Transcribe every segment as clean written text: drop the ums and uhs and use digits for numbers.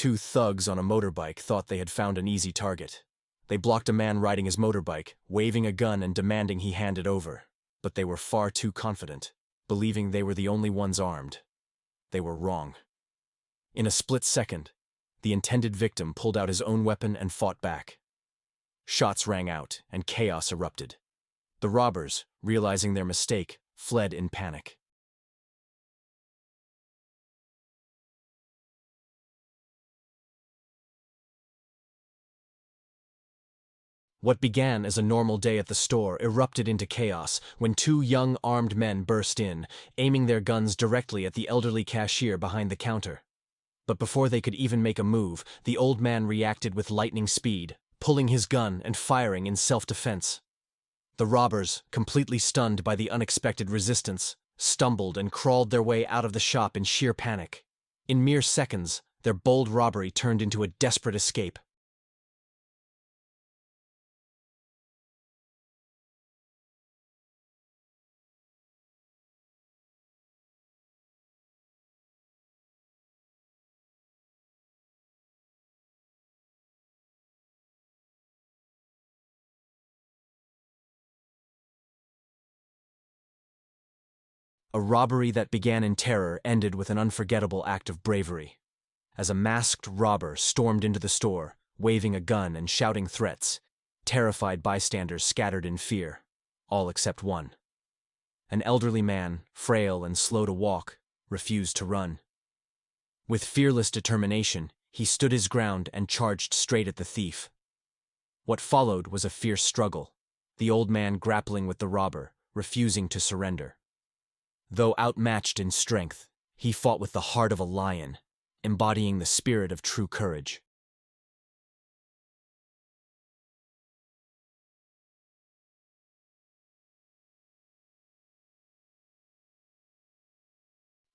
Two thugs on a motorbike thought they had found an easy target. They blocked a man riding his motorbike, waving a gun and demanding he hand it over. But they were far too confident, believing they were the only ones armed. They were wrong. In a split second, the intended victim pulled out his own weapon and fought back. Shots rang out, and chaos erupted. The robbers, realizing their mistake, fled in panic. What began as a normal day at the store erupted into chaos when two young armed men burst in, aiming their guns directly at the elderly cashier behind the counter. But before they could even make a move, the old man reacted with lightning speed, pulling his gun and firing in self-defense. The robbers, completely stunned by the unexpected resistance, stumbled and crawled their way out of the shop in sheer panic. In mere seconds, their bold robbery turned into a desperate escape. A robbery that began in terror ended with an unforgettable act of bravery. As a masked robber stormed into the store, waving a gun and shouting threats, terrified bystanders scattered in fear, all except one. An elderly man, frail and slow to walk, refused to run. With fearless determination, he stood his ground and charged straight at the thief. What followed was a fierce struggle, the old man grappling with the robber, refusing to surrender. Though outmatched in strength, he fought with the heart of a lion, embodying the spirit of true courage.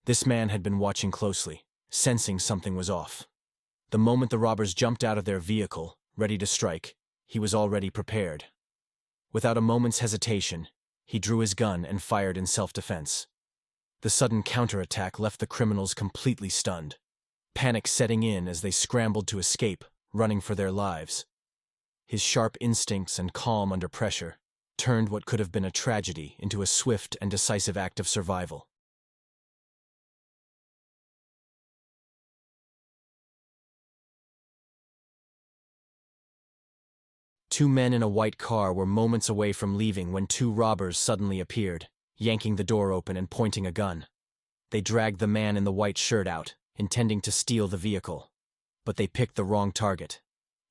This man had been watching closely, sensing something was off. The moment the robbers jumped out of their vehicle, ready to strike, he was already prepared. Without a moment's hesitation, he drew his gun and fired in self-defense. The sudden counterattack left the criminals completely stunned, panic setting in as they scrambled to escape, running for their lives. His sharp instincts and calm under pressure turned what could have been a tragedy into a swift and decisive act of survival. Two men in a white car were moments away from leaving when two robbers suddenly appeared, yanking the door open and pointing a gun. They dragged the man in the white shirt out, intending to steal the vehicle. But they picked the wrong target.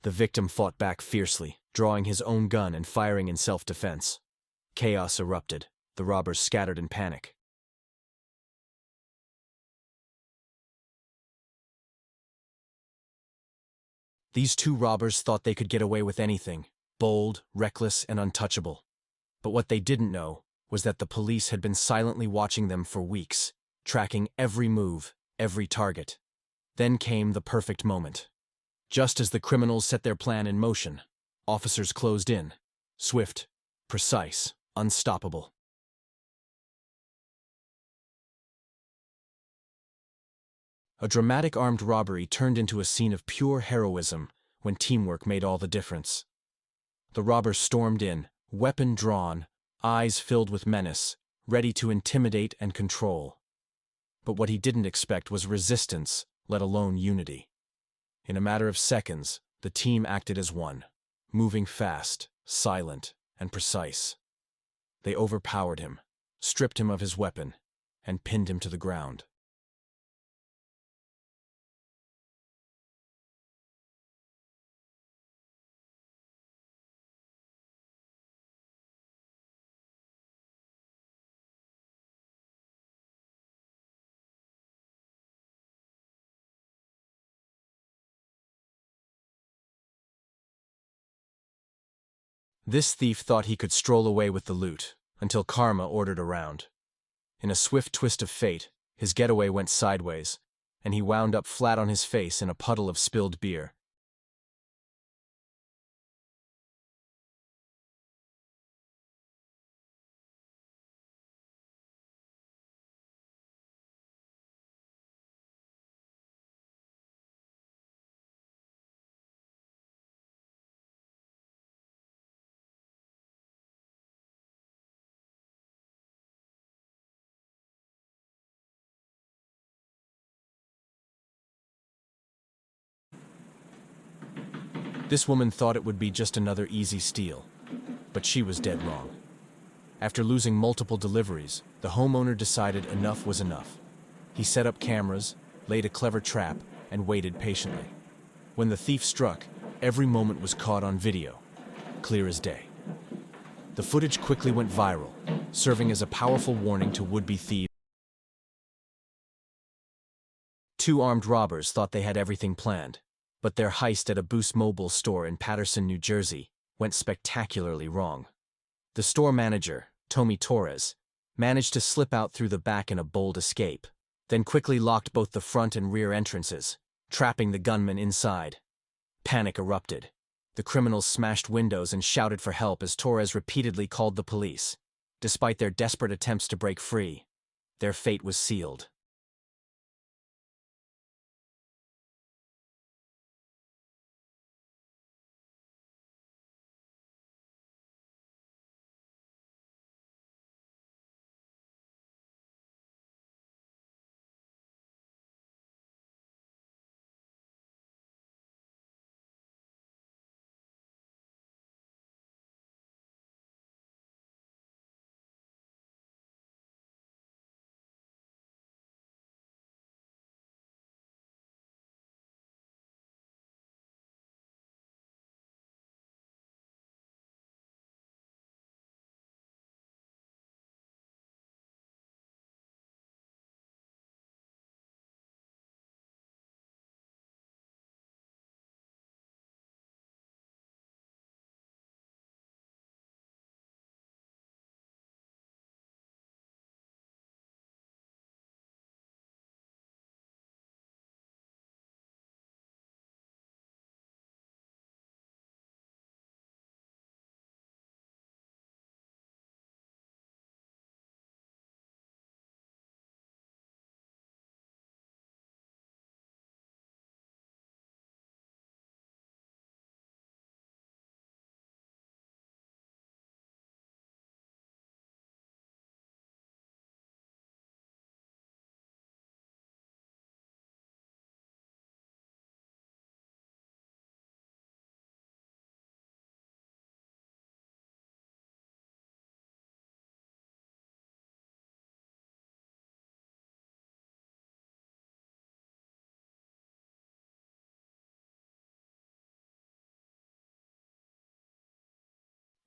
The victim fought back fiercely, drawing his own gun and firing in self-defense. Chaos erupted. The robbers scattered in panic. These two robbers thought they could get away with anything, bold, reckless, and untouchable. But what they didn't know was that the police had been silently watching them for weeks, tracking every move, every target. Then came the perfect moment. Just as the criminals set their plan in motion, officers closed in, swift, precise, unstoppable. A dramatic armed robbery turned into a scene of pure heroism when teamwork made all the difference. The robbers stormed in, weapon drawn, eyes filled with menace, ready to intimidate and control. But what he didn't expect was resistance, let alone unity. In a matter of seconds, the team acted as one, moving fast, silent, and precise. They overpowered him, stripped him of his weapon, and pinned him to the ground. This thief thought he could stroll away with the loot, until karma ordered a round. In a swift twist of fate, his getaway went sideways, and he wound up flat on his face in a puddle of spilled beer. This woman thought it would be just another easy steal, but she was dead wrong. After losing multiple deliveries, the homeowner decided enough was enough. He set up cameras, laid a clever trap, and waited patiently. When the thief struck, every moment was caught on video, clear as day. The footage quickly went viral, serving as a powerful warning to would-be thieves. Two armed robbers thought they had everything planned, but their heist at a Boost Mobile store in Paterson, New Jersey, went spectacularly wrong. The store manager, Tommy Torres, managed to slip out through the back in a bold escape, then quickly locked both the front and rear entrances, trapping the gunman inside. Panic erupted. The criminals smashed windows and shouted for help as Torres repeatedly called the police. Despite their desperate attempts to break free, their fate was sealed.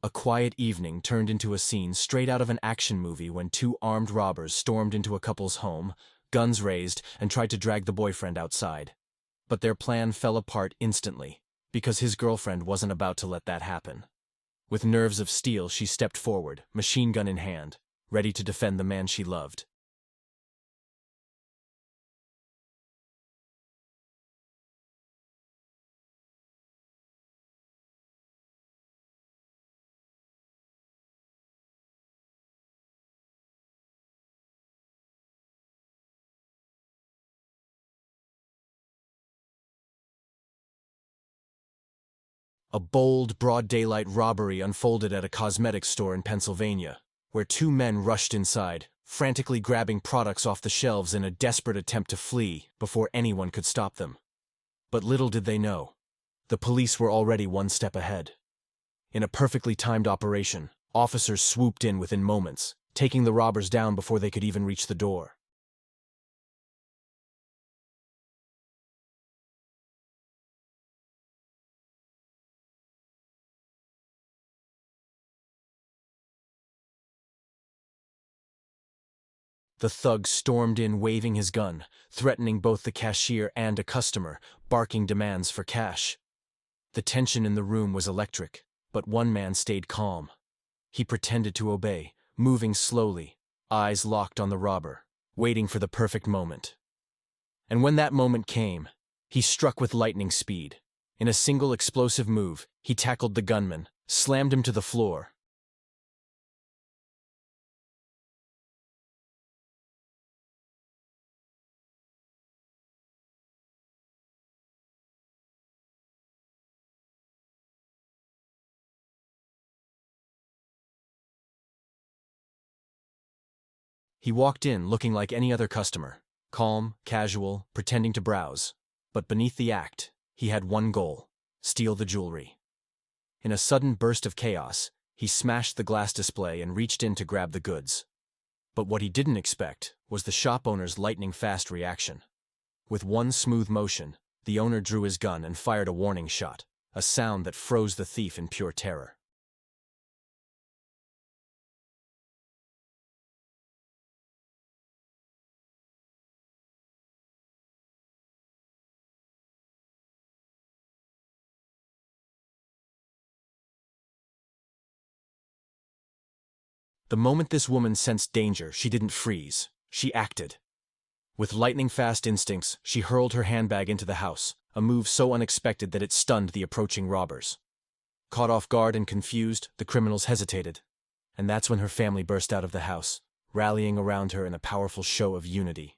A quiet evening turned into a scene straight out of an action movie when two armed robbers stormed into a couple's home, guns raised, and tried to drag the boyfriend outside. But their plan fell apart instantly, because his girlfriend wasn't about to let that happen. With nerves of steel, she stepped forward, machine gun in hand, ready to defend the man she loved. A bold, broad-daylight robbery unfolded at a cosmetics store in Pennsylvania, where two men rushed inside, frantically grabbing products off the shelves in a desperate attempt to flee before anyone could stop them. But little did they know, the police were already one step ahead. In a perfectly timed operation, officers swooped in within moments, taking the robbers down before they could even reach the door. The thug stormed in waving his gun, threatening both the cashier and a customer, barking demands for cash. The tension in the room was electric, but one man stayed calm. He pretended to obey, moving slowly, eyes locked on the robber, waiting for the perfect moment. And when that moment came, he struck with lightning speed. In a single explosive move, he tackled the gunman, slammed him to the floor. He walked in looking like any other customer, calm, casual, pretending to browse. But beneath the act, he had one goal: steal the jewelry. In a sudden burst of chaos, he smashed the glass display and reached in to grab the goods. But what he didn't expect was the shop owner's lightning-fast reaction. With one smooth motion, the owner drew his gun and fired a warning shot, a sound that froze the thief in pure terror. The moment this woman sensed danger, she didn't freeze. She acted. With lightning-fast instincts, she hurled her handbag into the house, a move so unexpected that it stunned the approaching robbers. Caught off guard and confused, the criminals hesitated. And that's when her family burst out of the house, rallying around her in a powerful show of unity.